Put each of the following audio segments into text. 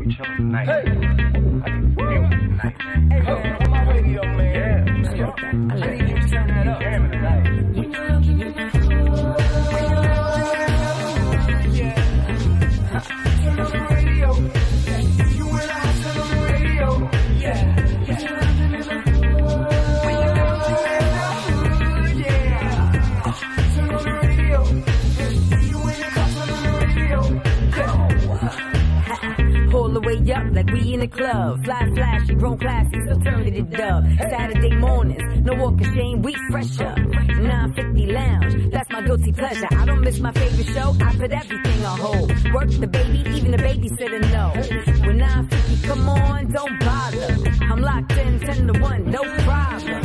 We chillin' tonight. Hey. I can feel it tonight, man. Hey, man, on my radio, man. Yeah. I need you to turn that up. Jamming tonight. Turn on the radio. You and I turn on the radio. Yeah. Pull the way up like we in the club. Fly flashy, grown classy, so turn it dub. Saturday mornings, no walk of shame, we fresh up. 950 lounge, that's my guilty pleasure. I don't miss my favorite show, I put everything on hold. Work the baby, even the babysitter know. When 950 come on, don't bother. I'm locked in 10 to 1, no problem.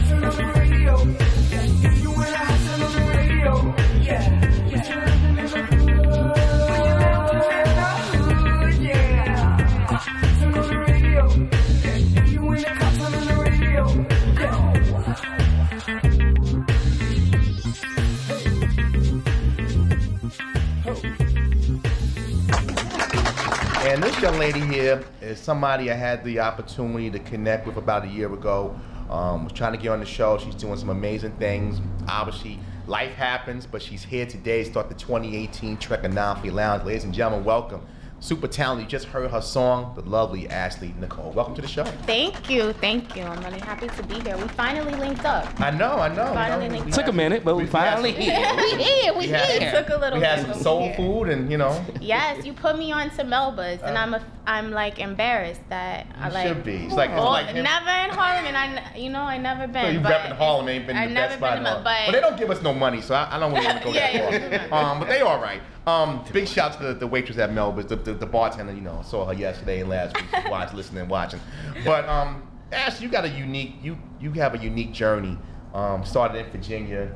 Turn on the radio. You and I turn on the radio. Yeah. And this young lady here is somebody I had the opportunity to connect with about a year ago. Was trying to get on the show. She's doing some amazing things. Obviously, life happens, but she's here today to start the 2018 Trek of 950 Lounge. Ladies and gentlemen, welcome. Super talented. You just heard her song, the lovely Ashley Nicole. Welcome to the show. Thank you. I'm really happy to be here. We finally linked up. I know. Finally linked up. Took a minute, but we finally here. We here. It took a little bit. We had some soul food and, you know. Yes, you put me on to Melba's, and I'm like embarrassed that I like. Should be. It's like never in Harlem, and I never been. So you repping Harlem ain't been the best spot in Harlem. But they don't give us no money, so I don't really want to go that far. But they all right. Big shout to the waitress at Melba's, the bartender, you know, saw her yesterday and last week, listening and watching. But Ash, you got a unique, you have a unique journey. Started in Virginia,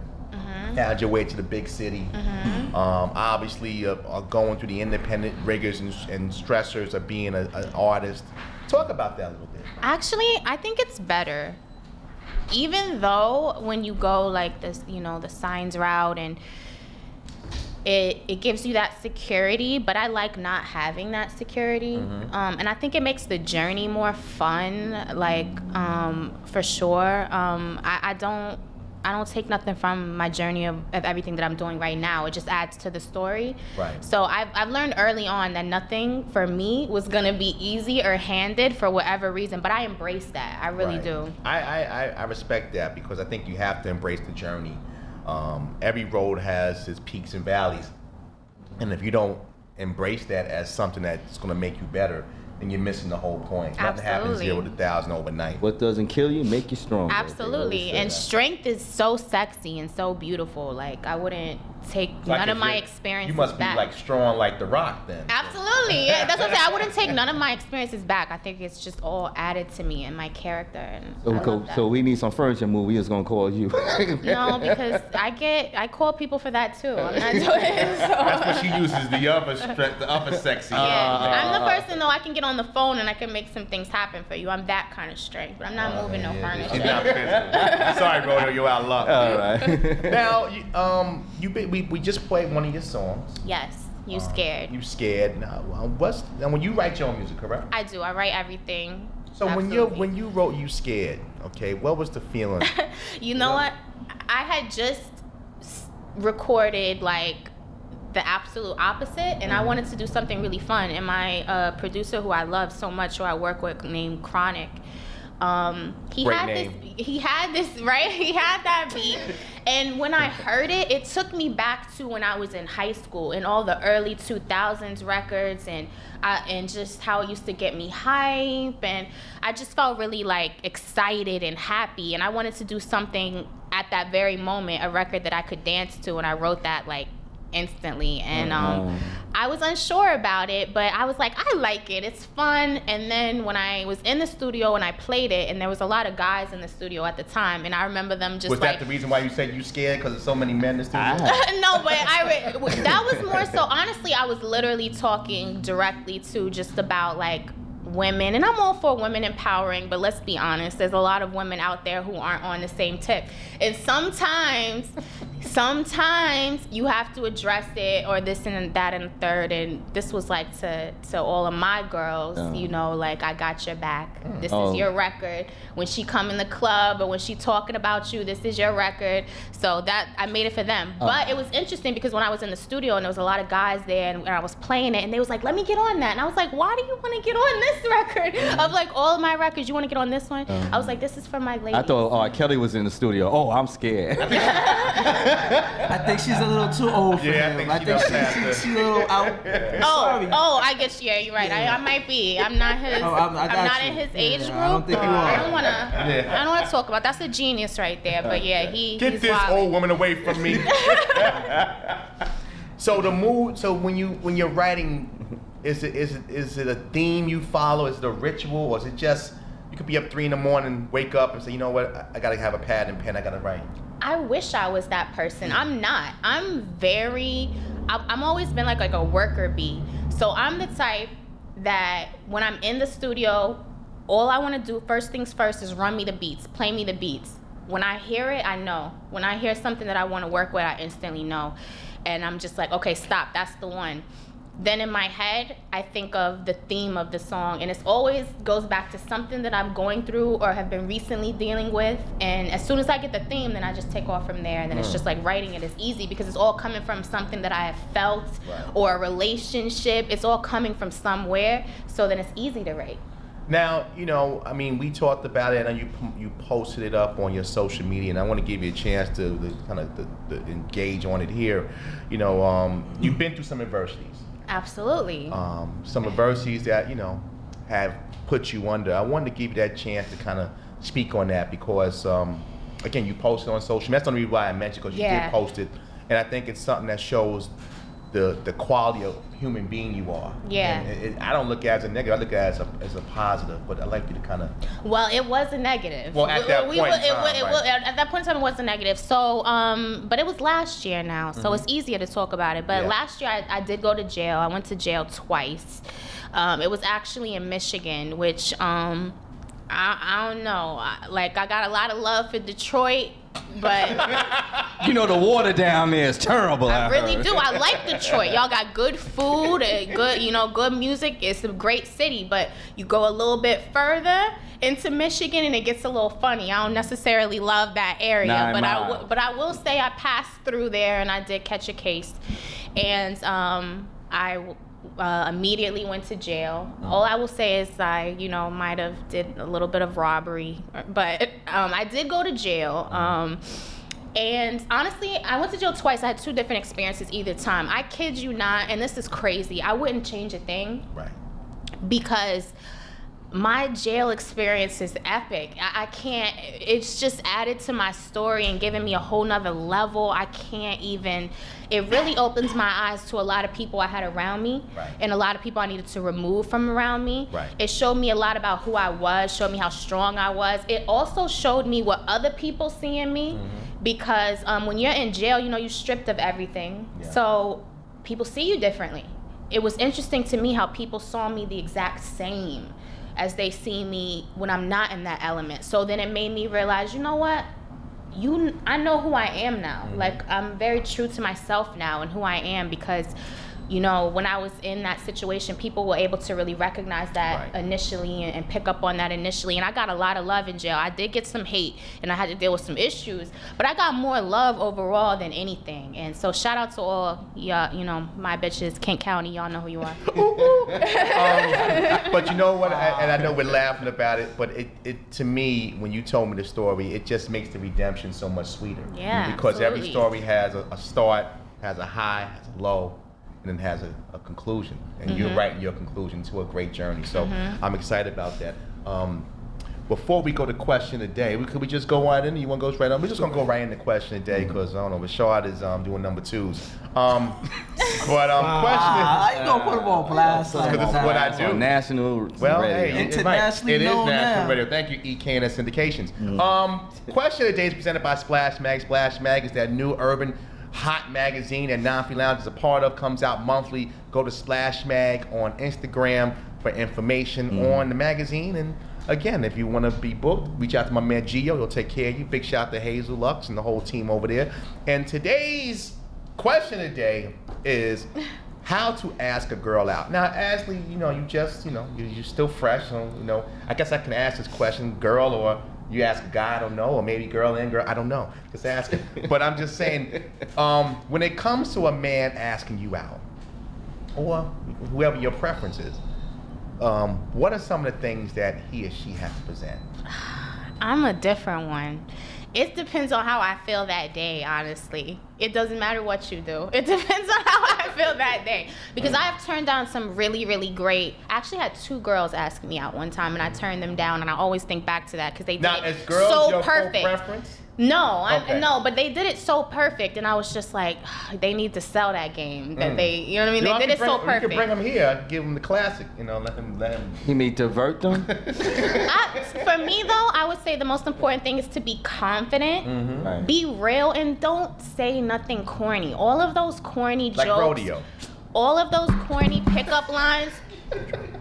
found your way to the big city. Obviously, are going through the independent rigors and stressors of being an artist. Talk about that a little bit. Actually, I think it's better. Even though when you go like this, you know, the signs route and it gives you that security, but I like not having that security. And I think it makes the journey more fun, like, for sure. I don't take nothing from my journey of everything that I'm doing right now. It just adds to the story. Right. So I've learned early on that nothing for me was gonna be easy or handed for whatever reason, but I embrace that. I really do. I respect that because I think you have to embrace the journey. Every road has its peaks and valleys, and if you don't embrace that as something that's going to make you better, then you're missing the whole point. Nothing happens 0 to 1,000 overnight. What doesn't kill you make you strong. Absolutely, and strength is so sexy and so beautiful. Like I wouldn't take none of my experiences back. You must be like strong like The Rock then. Absolutely, yeah, that's what I'm saying. I wouldn't take none of my experiences back. I think it's just all added to me and my character. And so we need some furniture move. We just gonna call you. No, because I call people for that too. I'm not doing it. So. That's what she uses, the upper sexy. Yeah, I'm the person though. I can get on the phone and I can make some things happen for you. I'm that kind of strength, but I'm not moving no furniture. She's not physical. Sorry, Rodeo, you're out of luck. All right. Now, we just played one of your songs. Yes, You Scared. You Scared. Now, when you write your own music, correct? I do. I write everything. So when you wrote You Scared, okay, what was the feeling? You know what? I had just recorded like the absolute opposite, and I wanted to do something really fun. And my producer, who I love so much, who I work with, named Chronic, he had that beat, and when I heard it, it took me back to when I was in high school and all the early 2000s records, and just how it used to get me hype, and I just felt really like excited and happy, and I wanted to do something at that very moment, a record that I could dance to, and I wrote that like instantly, and I was unsure about it, but I was like, I like it, it's fun. And then when I was in the studio and I played it, and there was a lot of guys in the studio at the time, and I remember them just was that the reason why you said You Scared, because there's so many men in the studio? No, but that was more so, honestly, I was literally talking directly to just about like women, and I'm all for women empowering, but let's be honest, there's a lot of women out there who aren't on the same tip, and sometimes sometimes you have to address it, or this and that and the third. And this was like to all of my girls, you know, like, I got your back. This is your record. When she come in the club or when she talking about you, this is your record. So that, I made it for them. But it was interesting because when I was in the studio and there was a lot of guys there and I was playing it and they was like, let me get on that. And I was like, why do you want to get on this record? Of like all of my records, you want to get on this one? I was like, this is for my ladies. I thought Kelly was in the studio. Oh, I'm scared. I think she's a little too old for him. I think she's a little out. Sorry. I guess, yeah, you're right. I might be. I'm not his. I'm not in his age group. I don't think you are. I don't wanna talk about. That's a genius right there. But yeah, he's this wild. old woman away from me. So the mood. So when you're writing, is it a theme you follow? Is it a ritual, or is it just you could be up 3 a.m, wake up and say, you know what, I gotta have a pad and pen, I gotta write? I wish I was that person. I'm not. I'm always been like a worker bee. So I'm the type that when I'm in the studio, all I want to do first things first is run me the beats, play me the beats. When I hear it, I know. When I hear something that I want to work with, I instantly know. And I'm just like, okay, stop, that's the one. Then in my head, I think of the theme of the song, and it always goes back to something that I'm going through or have been recently dealing with. And as soon as I get the theme, then I just take off from there. And then it's just like writing it is easy because it's all coming from something that I have felt or a relationship. It's all coming from somewhere, so then it's easy to write. Now, you know, I mean, we talked about it, and you posted it up on your social media, and I want to give you a chance to kind of engage on it here. You know, you've been through some adversities. Absolutely. Some adversities that, you know, have put you under. I wanted to give you that chance to kind of speak on that because, again, you posted on social media. That's the only reason why I mentioned, because you did post it. And I think it's something that shows the quality of human being you are. Yeah. And I don't look at it as a negative. I look at it as a positive. But I'd like you to kind of. Well, it was a negative. Well, at that point in time, at that point in time, it was a negative. So, but it was last year now, so it's easier to talk about it. But last year, I did go to jail. I went to jail twice. It was actually in Michigan, which I don't know. I got a lot of love for Detroit. But you know, the water down there is terrible. I really do. I like Detroit. Y'all got good food, good music. It's a great city, but you go a little bit further into Michigan and it gets a little funny. I don't necessarily love that area, but I will say I passed through there and I did catch a case, and I immediately went to jail. All I will say is I, might have did a little bit of robbery, but I did go to jail. And honestly, I went to jail twice. I had 2 different experiences either time. I kid you not, and this is crazy, I wouldn't change a thing. Right. Because my jail experience is epic. I can't, it's just added to my story and given me a whole nother level. I can't even, it really opens my eyes to a lot of people I had around me, and a lot of people I needed to remove from around me. It showed me a lot about who I was, showed me how strong I was. It also showed me what other people see in me, because when you're in jail, you're stripped of everything. So people see you differently. It was interesting to me how people saw me the exact same as they see me when I'm not in that element. So then it made me realize, you know what? I know who I am now. Like, I'm very true to myself now and who I am, because, when I was in that situation, people were able to really recognize that initially and pick up on that initially. And I got a lot of love in jail. I did get some hate and I had to deal with some issues, but I got more love overall than anything. And so shout out to all y'all, my bitches, Kent County, y'all know who you are. But you know what, and I know we're laughing about it, but it to me, when you told me the story, it just makes the redemption so much sweeter. Yeah, because absolutely. every story has a start, has a high, has a low, and then has a conclusion. And you're writing your conclusion to a great journey. So I'm excited about that. Before we go to question of the day, could we just go right in? You want to go straight on? We're just going to go right into question of the day, because, I don't know, Rashad is doing number 2s. Question how you going to put them on blast? Because this is what I do. National well, radio. hey, internationally it is known national now. radio. Thank you, EKNS Syndications. Question of the day is presented by Splash Mag. Splash Mag is that new urban hot magazine that Non-Free Lounge is a part of. Comes out monthly. Go to Splash Mag on Instagram for information on the magazine and again, if you want to be booked, reach out to my man Gio. He'll take care of you. Big shout out to Hazel Lux and the whole team over there. And today's question of the day is how to ask a girl out. Now, Ashley, you know, you're still fresh. So, you know, I guess I can ask this question, girl, or you ask a guy, I don't know, or maybe girl and girl, I don't know. Just ask it. But I'm just saying, when it comes to a man asking you out, or whoever your preference is, what are some of the things that he or she has to present? I'm a different one. It depends on how I feel that day, honestly. It doesn't matter what you do. It depends on how I feel that day. Because I have turned down some really, really great... I actually had 2 girls ask me out one time, and I turned them down, and I always think back to that because they did it so perfect. Full preference? No, no, but they did it so perfect, and I was just like, they need to sell that game. That they, you know what I mean? They did it so perfect. You can bring them here, give them the classic, you know, let them. You mean divert them? For me though, I would say the most important thing is to be confident, Right. be real, and don't say nothing corny. All of those corny like jokes, rodeo. All of those corny pickup lines.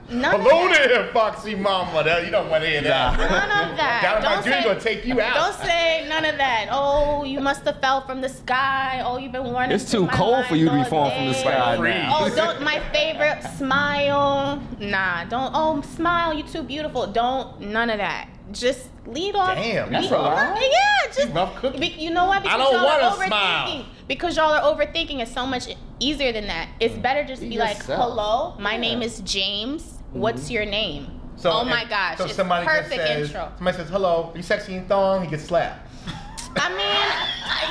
Hello there, Foxy Mama. You don't want to hear that. None of that. Don't say, gonna take you out. Don't say none of that. Oh, you must have fell from the sky. Oh, you've been warning. It's too cold for you to be falling from the sky now. Oh, don't. My favorite, smile. Nah, don't. Oh, smile. You too beautiful. Don't. None of that. Just lead off. Damn, that's a lot. Yeah, just. You know what? Because I don't want to smile. Because y'all are overthinking. It's so much easier than that. It's better just be like, hello, my name is James. What's your name? So, oh my gosh, so it's somebody perfect says, intro. Somebody says, hello, you sexy and thong, he gets slapped. I mean,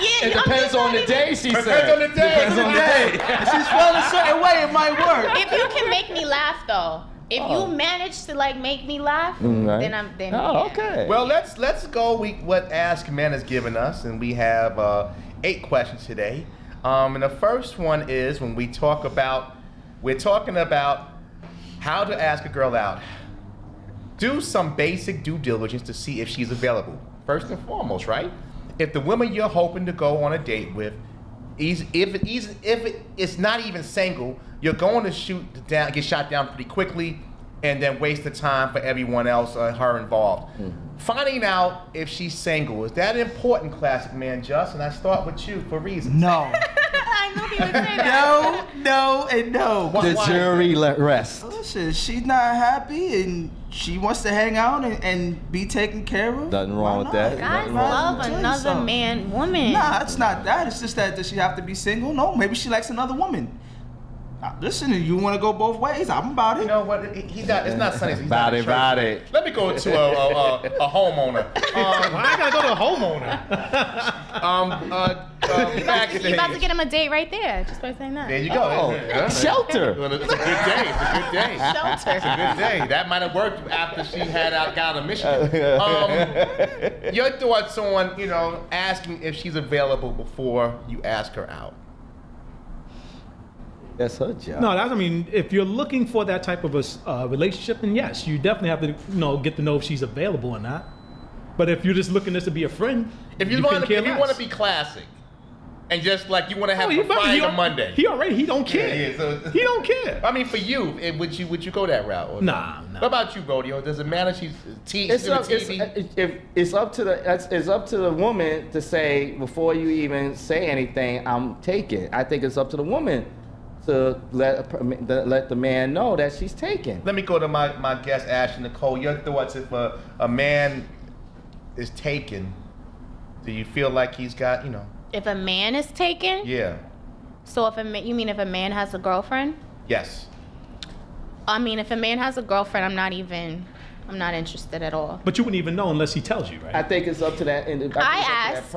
yeah. It depends on the day, she said. Depends on the day. Depends on the day. If she's feeling a certain way, it might work. If you can make me laugh, though. If you manage to like make me laugh, then I'm then. Oh, okay. Well, let's go. What Ask Men has given us, and we have 8 questions today. And the first one is when we're talking about how to ask a girl out. Do some basic due diligence to see if she's available. First and foremost, right? If the woman you're hoping to go on a date with, if it's not even single, you're going to get shot down pretty quickly, and then waste the time for everyone else, her involved. Finding out if she's single, is that important, Classic Man Justin? I start with you for reasons. No. I knew he would say that. No, and no. The jury let rest. Listen, she's not happy and she wants to hang out and be taken care of. Nothing wrong with that. Guys love another woman. Nah, it's not that. It's just that does she have to be single? No, maybe she likes another woman. Listen, you want to go both ways? I'm about it. You know what? It's not Sunday. He's about it. Let me go to a homeowner. I gotta go to a homeowner. You about to get him a date right there, just by saying that. There you go. Oh, shelter. It's a good day. It's a good day. Shelter. It's a good day. That might have worked after she had got a mission. Your thoughts on asking if she's available before you ask her out? That's her job. No, if you're looking for that type of a relationship, then yes, you definitely have to, get to know if she's available or not. But if you're just looking just to be a friend, if you want to be classic, and just like you want to have a Friday or Monday, he don't care. Yeah, so, he don't care. I mean, for you, would you go that route? Or nah. What about you, Rodeo? Does it matter? She's it's up to the woman to say before you even say anything. I'm taken. I think it's up to the woman to let the man know that she's taken. Let me go to my guest, Ashley Nicole. Your thoughts if a man is taken, do you feel like he's got, If a man is taken? Yeah. So you mean if a man has a girlfriend? Yes. If a man has a girlfriend, I'm not interested at all. But you wouldn't even know unless he tells you, right? I think it's up to that individual. I asked.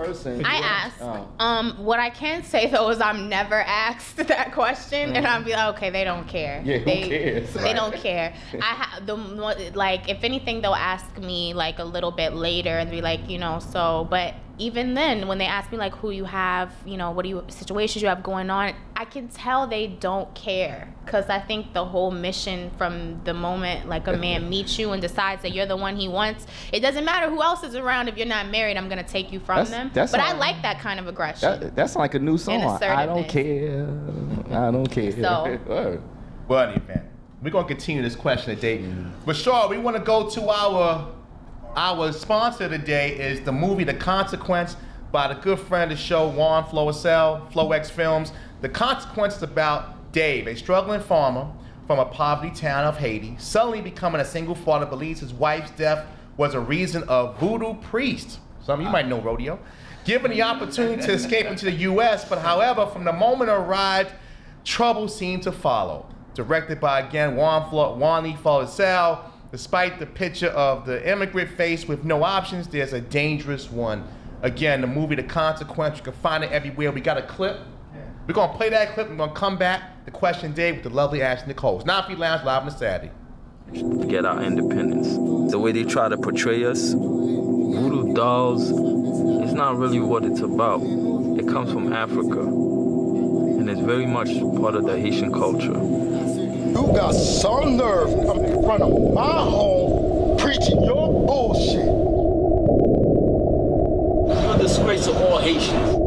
What I can say though is I'm never asked that question, and I'll be like, okay, they don't care. Yeah, who cares? They don't care. If anything, they'll ask me like a little bit later and be like, but even then, when they ask me like who you have, what situations you have going on, I can tell they don't care. Because I think the whole mission from the moment like a man meets you and decides that you're the one he wants, it doesn't matter who else is around. If you're not married, I'm going to take you from them. But I like that kind of aggression. That's like a new song. I don't care. I don't care. So. Well, man, we're gonna continue this question today. But sure, we want to go to our sponsor today is the movie The Consequence by the good friend of the show, Juan Florescel, FloX Films. The Consequence is about Dave, a struggling farmer from a poverty town of Haiti, suddenly becoming a single father, believes his wife's death was a reason of voodoo priest. Some of you might know Rodeo. Given the opportunity to escape into the U.S., but however, from the moment it arrived, trouble seemed to follow. Directed by, again, Juan Florescel. Despite the picture of the immigrant faced with no options, there's a dangerous one. Again, the movie The Consequence, you can find it everywhere. We got a clip. We're going to play that clip. We're going to come back. The question day with the lovely Ashley Nicole. It's 9 Feet Lounge live on Saturday. To get our independence. The way they try to portray us, voodoo dolls, it's not really what it's about. It comes from Africa, and it's very much part of the Haitian culture. You got some nerve coming in front of my home preaching your bullshit. You're a disgrace of all Haitians.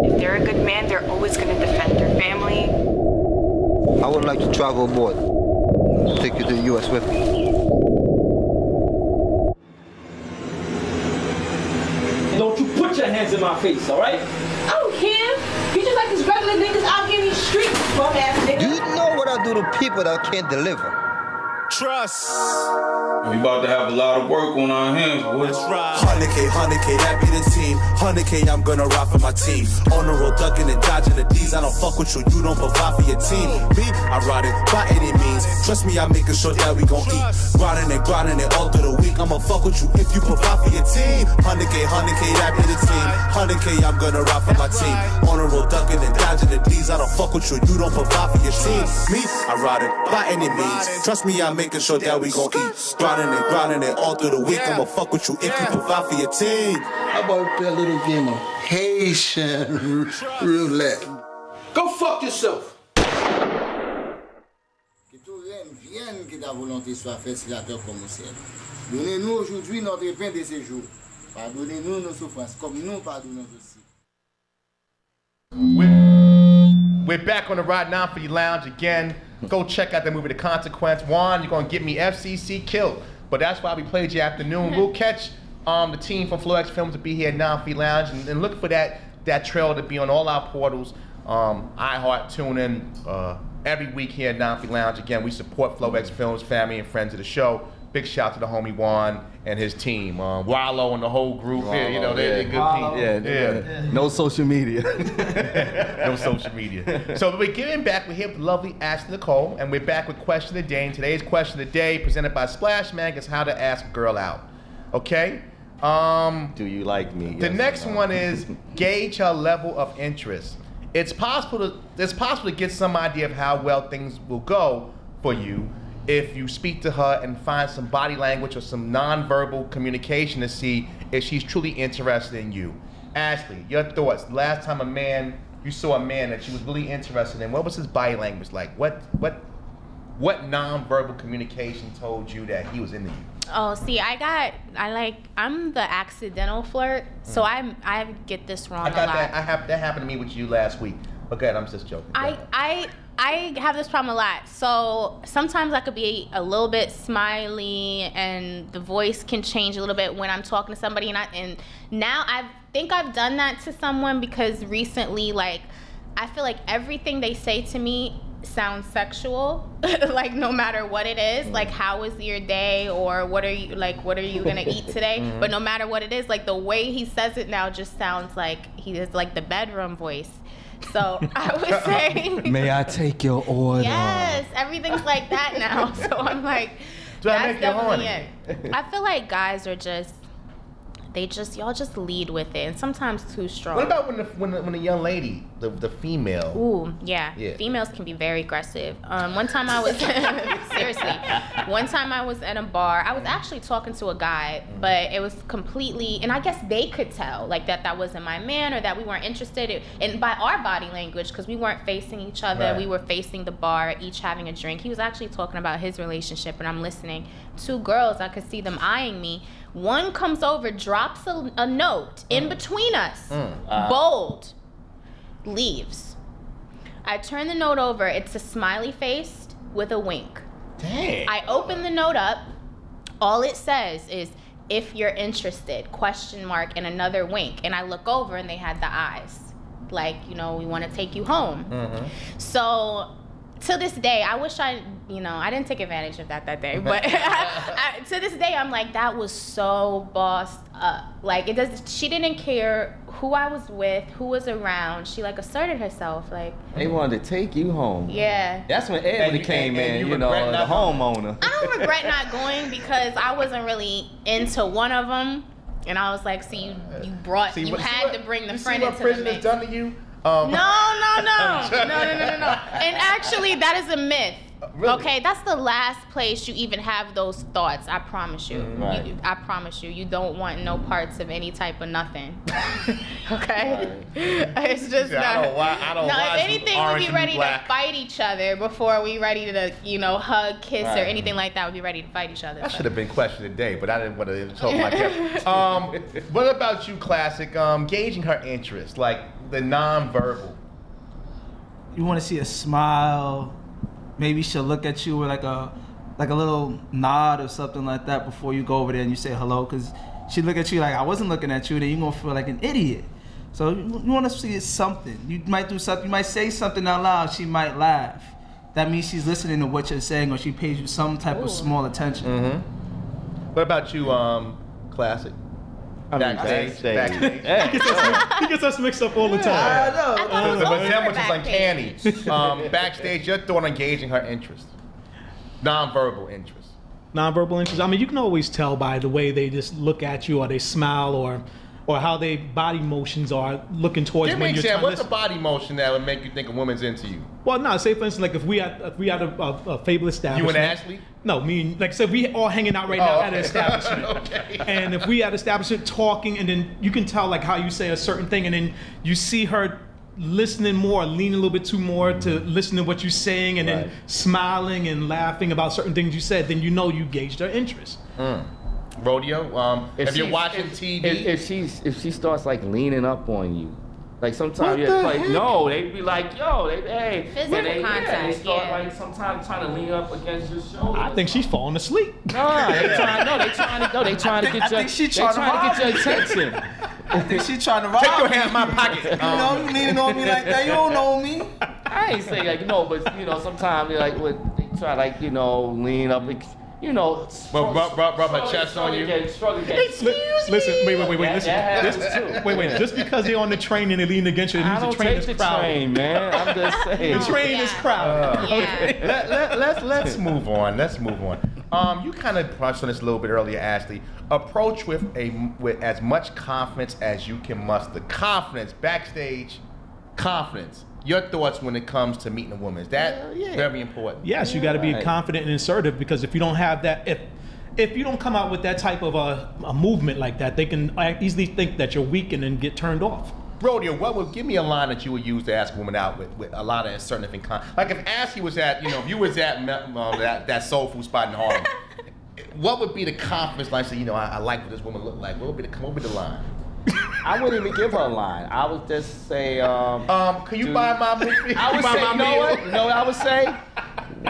If they're a good man, they're always going to defend their family. I would like to travel aboard. Take you to the U.S. with me. Don't you put your hands in my face, all right? I don't care. You just like these regular niggas out here in these streets, bum ass niggas. Do you know what I do to people that can't deliver? Trust. We about to have a lot of work on our hands, boys. 100K, that be the team. 100K, I'm gonna ride for my team. On the road, ducking and dodging the D's. I don't fuck with you, you don't provide for your team. Me, I ride it by any means. Trust me, I'm making sure that we gon' eat. Grinding it all through the week. I'ma fuck with you if you provide for your team. 100K, that be the team. 100K, I'm gonna ride for my team. On the road, ducking and dodging the D's. I don't fuck with you, you don't provide for your team. Me, I ride it by any means. Trust me, I'm making sure that we gon' eat. Grinding it all through the week. I'ma fuck with you if you provide for your team. How about we play a little game of Haitian roulette? Go fuck yourself. Que tout vienne, que ta volonté soit faite sur la terre comme au ciel. Donnez-nous aujourd'hui notre pain de ce jour. Pardonnez-nous nos souffrances comme nous pardonnons aussi. We're back on the Ride 9 for You Lounge again. Go check out the movie The Consequence. Juan, you're going to get me FCC killed. But that's why we played you afternoon. We'll catch the team from FloX Films to be here at 9 Feet Lounge and look for that trail to be on all our portals. iHeart, TuneIn, every week here at 9 Feet Lounge. Again, we support FloX Films, family and friends of the show. Big shout to the homie Juan and his team. Wallow and the whole group. Yeah, you know, they're a good team. Yeah. No social media. No social media. So we're getting back. We're here with the lovely Ashley Nicole, and we're back with Question of the Day. And today's Question of the Day, presented by Splash Mag, is how to ask a girl out. Okay? Do you like me? The next one is gauge her level of interest. It's possible to get some idea of how well things will go for you if you speak to her and find some body language or some nonverbal communication to see if she's truly interested in you. Ashley, your thoughts. Last time you saw a man that you was really interested in, what was his body language like? What nonverbal communication told you that he was into you? Oh, see, I'm the accidental flirt, so I get this wrong a lot. That happened to me with you last week. Okay, I'm just joking. I have this problem a lot. So sometimes I could be a little bit smiley and the voice can change a little bit when I'm talking to somebody. And now I think I've done that to someone because recently, like, I feel like everything they say to me sounds sexual. Like, no matter what it is, like, how was your day, or what are you gonna eat today? But no matter what it is, like, the way he says it now just sounds like he is like the bedroom voice. So I would say, may I take your order? Yes, everything's like that now. So I'm like, that's definitely it. I feel like guys are y'all just lead with it, and sometimes too strong. What about when the young lady, the female? Ooh, yeah. Females can be very aggressive. One time I was seriously. One time I was at a bar. I was actually talking to a guy, but it was completely, and I guess they could tell like that wasn't my man, or that we weren't interested in by our body language, because we weren't facing each other. Right. We were facing the bar, each having a drink. He was actually talking about his relationship, and I'm listening. Two girls, I could see them eyeing me. One comes over, drops a note in between us, bold, leaves. I turn the note over. It's a smiley face with a wink. Dang. I open the note up. All it says is, if you're interested, ? And another wink. And I look over and they had the eyes. Like, we want to take you home. So to this day, I wish I didn't take advantage of that day. But to this day, I'm like, that was so bossed up. Like, she didn't care who I was with, who was around. She like asserted herself. Like, they wanted to take you home. Yeah. That's when Ed came in, the homeowner. I don't regret not going because I wasn't really into one of them. And I was like, see, you had to bring the friend into the mix. See what prison has done to you? No. And actually, that is a myth. Really? Okay, that's the last place you even have those thoughts. I promise you. Right. I promise you. You don't want no parts of any type of nothing. Okay? It's just not. I don't no, if anything, we'd be ready to fight each other before we ready to, hug, kiss, or anything like that. We'd be ready to fight each other. That should have been question today, but I didn't want to talk like that. What about you, Classic? Gauging her interest, like the non-verbal. You want to see a smile. Maybe she'll look at you with like a little nod or something like that before you go over there and you say hello, because she look at you like I wasn't looking at you, then you're gonna feel like an idiot. So you want to see something. You might do something. You might say something out loud. She might laugh. That means she's listening to what you're saying, or she pays you some type of small attention. What about you, Classic? Backstage. He gets us mixed up all the time. I know. The resemblance is uncanny. Backstage, your thought on gauging her interest. Non-verbal interest. Non-verbal interest. I mean, you can always tell by the way they just look at you, or they smile, or how their body motions are looking towards when you're trying to listen. What's the body motion that would make you think a woman's into you? Well, no, say for instance, like if we had a Fable establishment. You and Ashley? No, me, like I said, we all hanging out right now at an establishment. Okay. And if we at establishment talking, and then you can tell like how you say a certain thing, and then you see her listening more, leaning a little bit too more to listen to what you're saying, and then smiling and laughing about certain things you said, then you know you gauged her interest. Rodeo, if you're watching TV, if she starts like leaning up on you, like sometimes you're like, they'd be like, hey, physical contact. They start like sometimes trying to lean up against your shoulder. I think she's falling asleep. They trying to get your attention. I think she's trying to rob Take your hand in my pocket. You leaning on me like that. You don't know me. I ain't saying like but sometimes they try lean up. Rub her chest on you. Listen, wait. Listen. Just because they're on the train and they lean against you, it means the train is crowded. Train, man. I'm just saying. The train is crowded. Let's move on. You kind of touched on this a little bit earlier, Ashley. Approach with as much confidence as you can muster. Confidence, backstage, confidence. Your thoughts when it comes to meeting a woman, is that very important? Yes, you got to be confident and assertive, because if you don't have that, if you don't come out with that type of a movement like that, they can easily think that you're weak and then get turned off. Rodeo, give me a line that you would use to ask a woman out with a lot of assertive and like if Ashley was at, if you was at that soul food spot in Harlem, what would be the confidence line? Say, I like what this woman look like. What would be the line? I wouldn't even give her a line. I would just say, can you buy my movie? I would say, I would say,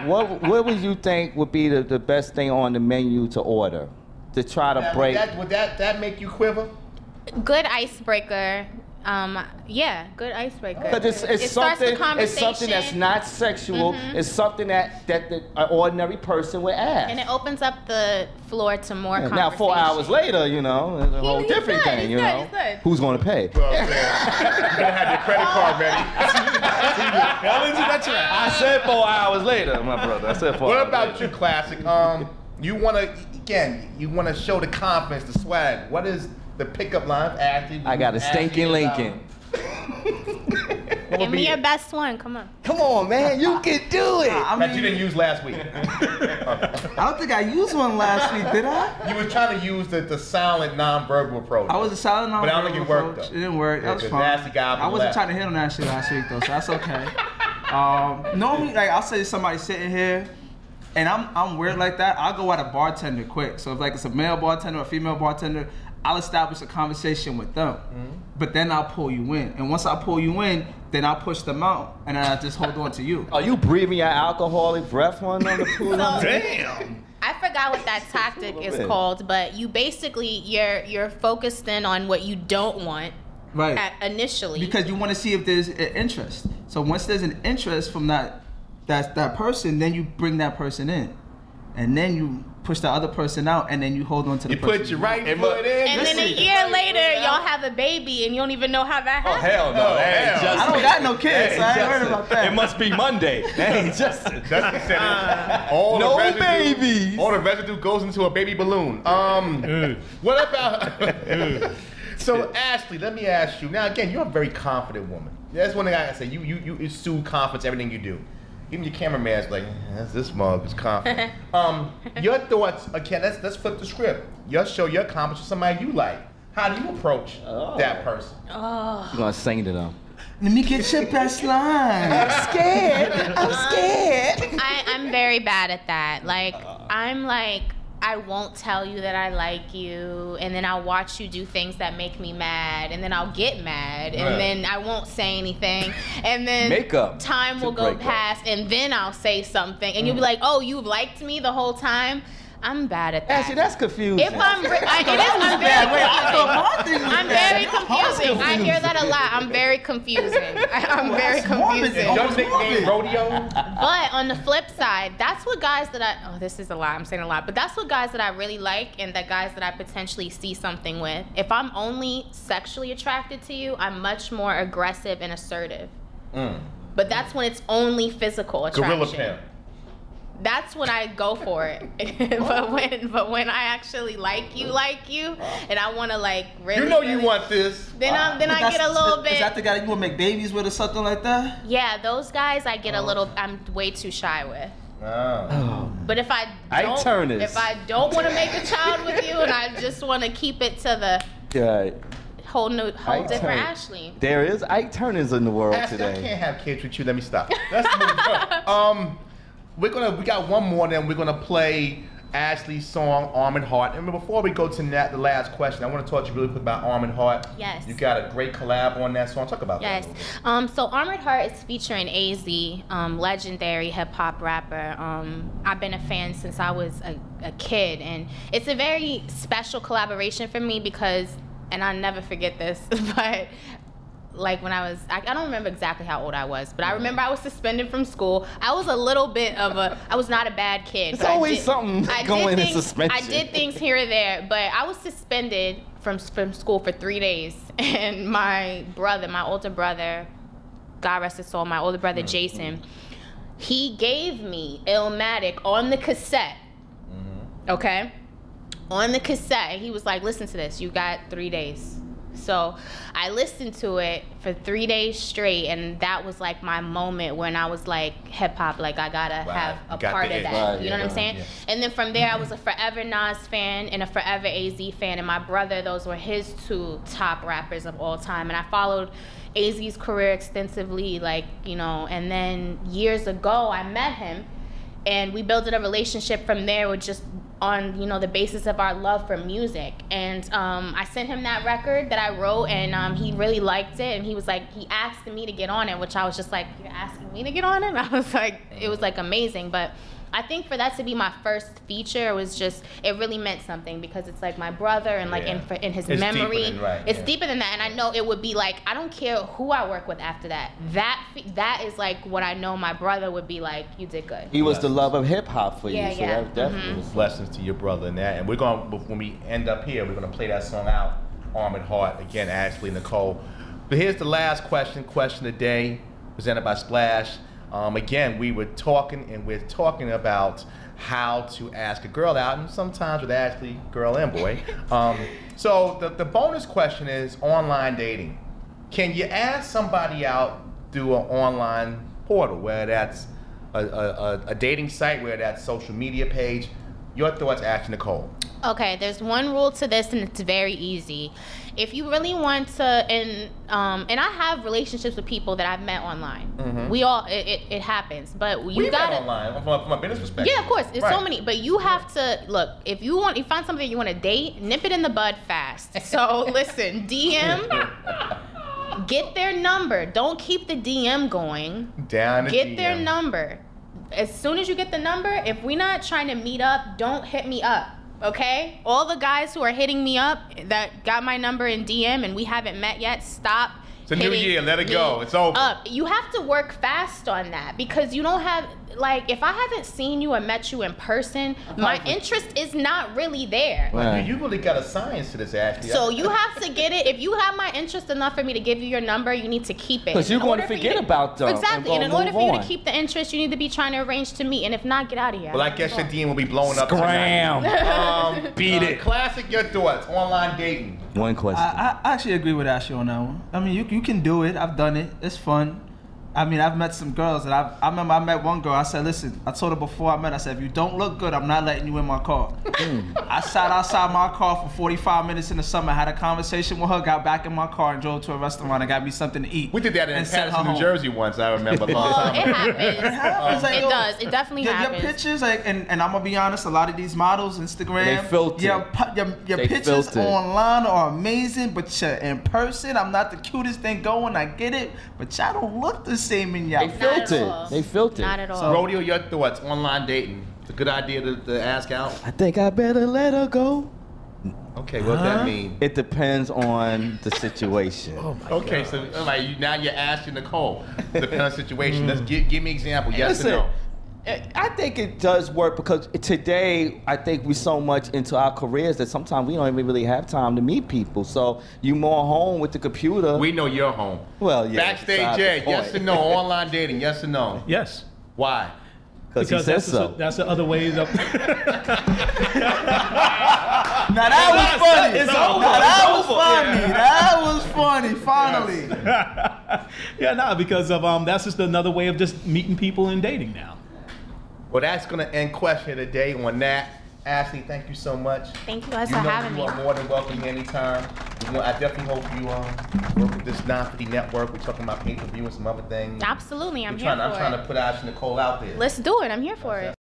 what would you think would be the best thing on the menu to order to try to break? Would that make you quiver? Good icebreaker. Good icebreaker. Because it's something that's not sexual. It's something that an ordinary person would ask. And it opens up the floor to more conversation. Now 4 hours later, it's a whole different thing. Who's going to pay? Well, you gotta have your credit card ready. I said 4 hours later, my brother. I said 4 hours. What about you, Classic? You wanna show the confidence, the swag. What is the pickup line? Ashley, I got a stinking Lincoln. Give me your best one. Come on. Come on, man. You can do it. That you didn't use last week. I don't think I used one last week, did I? You were trying to use the silent, non-verbal approach. I was a silent, non-verbal but I don't think it worked, though. It didn't work. That was fine. I wasn't trying to hit on Ashley last week, though, so that's okay. Normally, I'll say somebody sitting here, and I'm weird like that. I'll go at a bartender quick. So if it's a male bartender or a female bartender, I'll establish a conversation with them. But then I'll pull you in. And once I pull you in, then I'll push them out, and then I just hold on to you. Oh, you breathing your alcoholic breath on the pool? Damn. I forgot what that tactic is called, but you basically you're focused in on what you don't want. Right. Initially. Because you want to see if there's an interest. So once there's an interest from that person, then you bring that person in, and then you push the other person out, and then you hold on to the person. You put your right foot in. And then a year later, y'all have a baby, and you don't even know how that happened. Oh, hell no. I don't got no kids, so I ain't heard about that. It must be Monday. That ain't Justin. Justin said all no the residue, babies. All the residue goes into a baby balloon. What about... So, Ashley, let me ask you. Now, again, you're a very confident woman. That's one thing I say. You exude confidence in everything you do. Even your cameraman's like, this mug is confident. Your thoughts, again, let's flip the script. Your show, your accomplishment, somebody you like. How do you approach that person? You're going to sing to them. Let me get your best line. I'm scared. I'm very bad at that. Like, I won't tell you that I like you, and then I'll watch you do things that make me mad, and then I'll get mad, and then I won't say anything, and then time will go past, and then I'll say something, and you'll be like, oh, you've liked me the whole time? I'm bad at that. Actually, that's confusing. If I'm very confusing. I hear that a lot. I'm very confusing. I'm very confusing. Your nickname Rodeo? But on the flip side, that's what guys that this is a lot. I'm saying a lot. But that's what guys that I really like, and the guys that I potentially see something with. If I'm only sexually attracted to you, I'm much more aggressive and assertive. But that's when it's only physical attraction. Gorilla pimp. That's when I go for it. but when I actually like you, and I want to like really, you want this. Then I get a little bit. Is that the guy you want to make babies with or something like that? Yeah, those guys I get a little. I'm way too shy with. But if I don't want to make a child with you, and I just want to keep it to the whole different Ashley. There is Ike Turners in the world today. I can't have kids with you. Let me stop. Let's move on. We got one more, then we're gonna play Ashley's song "Arm and Heart." And before we go to the last question, I want to talk to you really quick about Arm and Heart. Yes. You got a great collab on that song. Talk about that. Yes. So Arm and Heart is featuring AZ, legendary hip hop rapper. I've been a fan since I was a kid, and it's a very special collaboration for me because, and I'll never forget this, but. Like when I don't remember exactly how old I was, but I remember I was suspended from school. I was a little bit I was not a bad kid. It's always something going in suspension. I did things here or there, but I was suspended from school for 3 days. And my older brother, God rest his soul, my older brother Jason, he gave me Illmatic on the cassette. Okay? On the cassette. He was like, listen to this, you got 3 days. So I listened to it for 3 days straight, and that was like my moment when I was like, hip hop, like I gotta have a part of that. You know what I'm saying? Yeah. And then from there, I was a forever Nas fan and a forever AZ fan, and my brother, those were his two top rappers of all time. And I followed AZ's career extensively, like, you know, and then years ago, I met him, and we built a relationship from there with just on, you know, the basis of our love for music. And I sent him that record that I wrote, and he really liked it, and he was like, he asked me to get on it, which I was just like, you're asking me to get on it? And I was like, it was like amazing. But I think for that to be my first feature, it really meant something, because it's like my brother, and like in his memory, it's deeper than that. And I know it would be like, I don't care who I work with after that. That is like what I know my brother would be like, you did good. He was the love of hip hop for you, so that definitely was blessings to your brother in that. And we're going, when we end up here, we're going to play that song out, Arm and Heart, again, Ashley Nicole. But here's the last question of the day, presented by Splash. Again, we're talking about how to ask a girl out, and sometimes with Ashley, girl and boy. So the bonus question is online dating. Can you ask somebody out through an online portal, whether that's a dating site, whether that's social media page? Your thoughts, Ashley Nicole. Okay, there's one rule to this, and it's very easy. If you really want to, and I have relationships with people that I've met online. Mm-hmm. We all, it happens, but you gotta met online from a business perspective. Yeah, of course. There's so many, but you have to look. If you find something you want to date, nip it in the bud fast. So listen, DM Get their number. Don't keep the DM going. Get their number. As soon as you get the number, if we're not trying to meet up, don't hit me up. Okay? All the guys who are hitting me up that got my number in DM and we haven't met yet, stop. It's a new year. Let it go. It's over. You have to work fast on that because you don't have, like, if I haven't seen you or met you in person, my interest is not really there. Right. You really got a science to this, Ashley. So you have to get it. If you have my interest enough for me to give you your number, you need to keep it. Because you're going to forget about them. Exactly. And in order for you to keep the interest, you need to be trying to arrange to meet. And if not, get out of here. Well, I guess your DM will be blowing up. Scram. Beat it. Classic, your thoughts. Online dating. One question. I actually agree with Ashley on that one. I mean, you can do it. I've done it. It's fun. I mean, I've met some girls, and I remember I met one girl. I said, listen, I told her before I met, I said, if you don't look good, I'm not letting you in my car. I sat outside my car for 45 minutes in the summer, had a conversation with her, got back in my car, and drove to a restaurant and got me something to eat. We did that in Patterson, New Jersey once, I remember. A long time ago. It happens. It does. It definitely happens. Your pictures, like, and I'm going to be honest, a lot of these models, Instagram, they filter. Your pictures online are amazing, but you're in person, I'm not the cutest thing going, I get it, but y'all don't look the same in y'all. They filtered. Not at all. So, Rodeo, your thoughts, online dating. It's a good idea to ask out. I think I better let her go. Okay, what does that mean? It depends on the situation. Okay, so now you're asking Nicole. Depends on the situation. Let's give me an example. Yes or no? I think it does work because today I think we're so much into our careers that sometimes we don't even really have time to meet people. So you more home with the computer. We know you're home. Well, yeah. Backstage Ed, yes or no? Online dating, yes or no? Yes. Why? Because he says so. That's the other ways of. Now that was funny. It's over. That was funny. That was funny. Finally. Yeah, because of that's just another way of just meeting people and dating now. Well, that's going to end question today on that. Ashley, thank you so much. Thank you guys for having me. You are more than welcome anytime. I definitely hope you work with this 950 network. We're talking about pay-per-view and some other things. Absolutely, I'm trying to put Ashley Nicole out there. Let's do it. I'm here for it.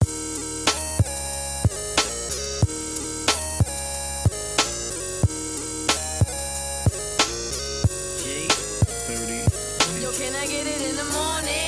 Yo, can I get it in the morning?